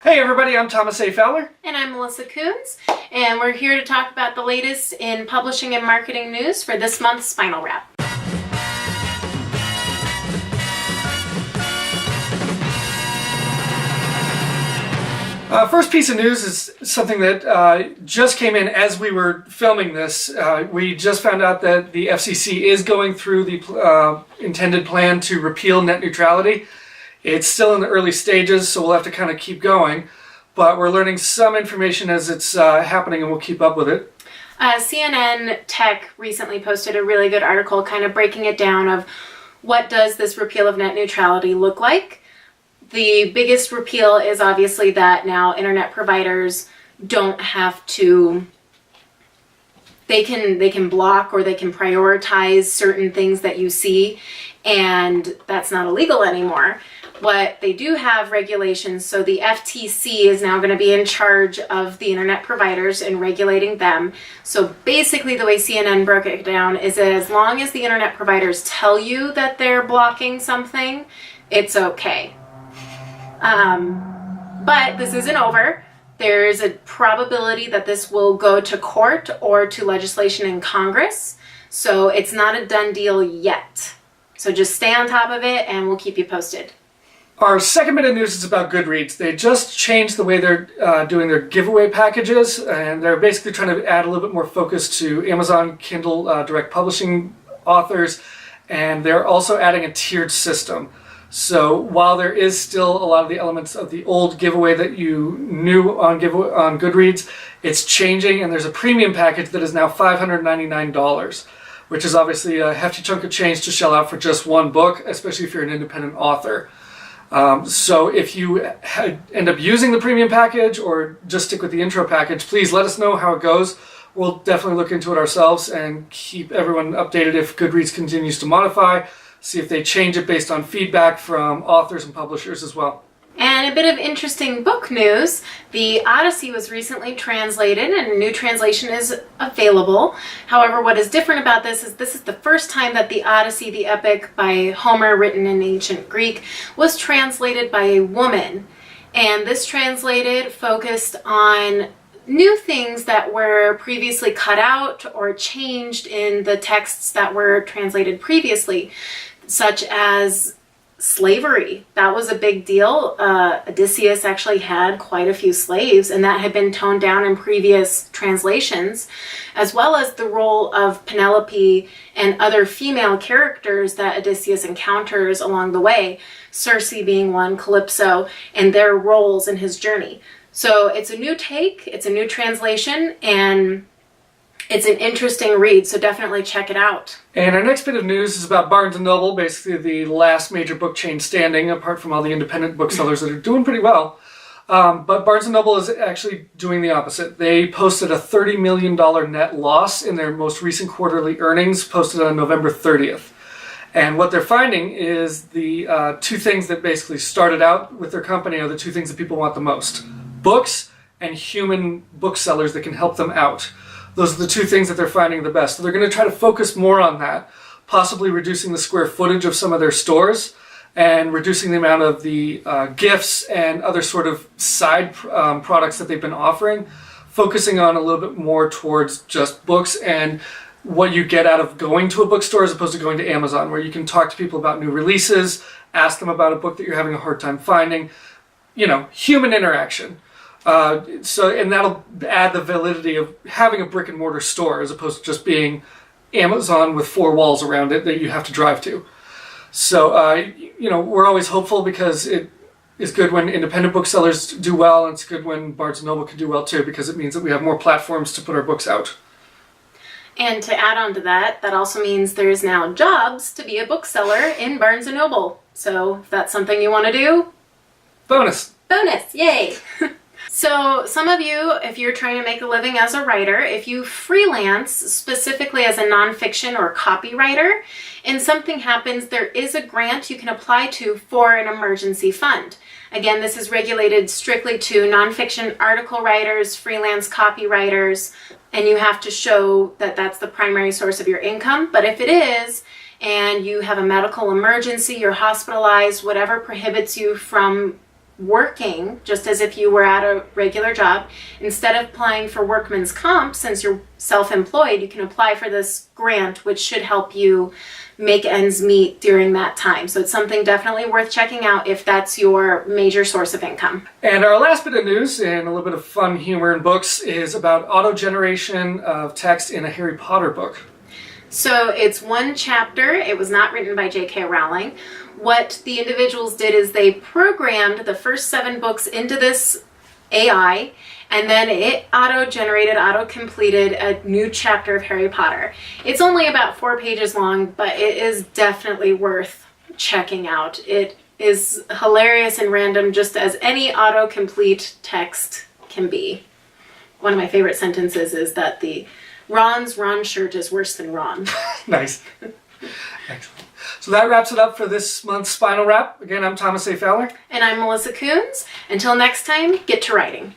Hey everybody, I'm Thomas A. Fowler. And I'm Melissa Coons, and we're here to talk about the latest in publishing and marketing news for this month's Spinal Wrap. First piece of news is something that just came in as we were filming this. We just found out that the FCC is going through the intended plan to repeal net neutrality. It's still in the early stages, so we'll have to kind of keep going. But we're learning some information as it's happening, and we'll keep up with it. CNN Tech recently posted a really good article kind of breaking it down of what does this repeal of net neutrality look like. The biggest repeal is obviously that now internet providers don't have to, they can block or they can prioritize certain things that you see, and that's not illegal anymore. What they do have regulations, so the FTC is now going to be in charge of the internet providers and regulating them. So basically the way CNN broke it down is that as long as the internet providers tell you that they're blocking something, it's okay. But this isn't over. There's a probability that this will go to court or to legislation in Congress. So it's not a done deal yet. So just stay on top of it and we'll keep you posted. Our second bit of news is about Goodreads. They just changed the way they're doing their giveaway packages, and they're basically trying to add a little bit more focus to Amazon Kindle direct publishing authors, and they're also adding a tiered system. So while there is still a lot of the elements of the old giveaway that you knew on Goodreads, it's changing, and there's a premium package that is now $599, which is obviously a hefty chunk of change to shell out for just one book, especially if you're an independent author. So if you end up using the premium package or just stick with the intro package, please let us know how it goes. We'll definitely look into it ourselves and keep everyone updated if Goodreads continues to modify, see if they change it based on feedback from authors and publishers as well. And a bit of interesting book news. The Odyssey was recently translated and a new translation is available. However, what is different about this is the first time that the Odyssey, the epic by Homer, written in ancient Greek, was translated by a woman. And this translated focused on new things that were previously cut out or changed in the texts that were translated previously, such as slavery. That was a big deal. Odysseus actually had quite a few slaves, and that had been toned down in previous translations, as well as the role of Penelope and other female characters that Odysseus encounters along the way, Circe being one, Calypso, and their roles in his journey. So it's a new take, it's a new translation, and it's an interesting read, so definitely check it out. And our next bit of news is about Barnes & Noble, basically the last major book chain standing, apart from all the independent booksellers that are doing pretty well. But Barnes & Noble is actually doing the opposite. They posted a $30 million net loss in their most recent quarterly earnings, posted on November 30th. And what they're finding is the two things that basically started out with their company are the two things that people want the most: books and human booksellers that can help them out. Those are the two things that they're finding the best. So they're going to try to focus more on that, possibly reducing the square footage of some of their stores and reducing the amount of the gifts and other sort of side products that they've been offering, focusing on a little bit more towards just books and what you get out of going to a bookstore as opposed to going to Amazon, where you can talk to people about new releases, ask them about a book that you're having a hard time finding, human interaction. And that'll add the validity of having a brick and mortar store as opposed to just being Amazon with four walls around it that you have to drive to. So, we're always hopeful because it is good when independent booksellers do well, and it's good when Barnes & Noble can do well too, because it means that we have more platforms to put our books out. And to add on to that, that also means there's now jobs to be a bookseller in Barnes & Noble. So if that's something you want to do, Bonus, yay! So some of you, if you're trying to make a living as a writer, if you freelance specifically as a nonfiction or copywriter, and something happens, there is a grant you can apply to for an emergency fund. Again, this is regulated strictly to nonfiction article writers, freelance copywriters, and you have to show that that's the primary source of your income. But if it is, and you have a medical emergency, you're hospitalized, whatever prohibits you from working, just as if you were at a regular job, instead of applying for workman's comp, since you're self-employed, you can apply for this grant, which should help you make ends meet during that time. So it's something definitely worth checking out if that's your major source of income. And our last bit of news and a little bit of fun humor in books is about auto-generation of text in a Harry Potter book. So it's one chapter. It was not written by J.K. Rowling. What the individuals did is they programmed the first 7 books into this AI, and then it auto-generated, auto-completed a new chapter of Harry Potter. It's only about 4 pages long, but it is definitely worth checking out. It is hilarious and random, just as any autocomplete text can be. One of my favorite sentences is that Ron's Ron shirt is worse than Ron. Nice. Excellent. So that wraps it up for this month's Spinal Wrap. Again, I'm Thomas A. Fowler. And I'm Melissa Coons. Until next time, get to writing.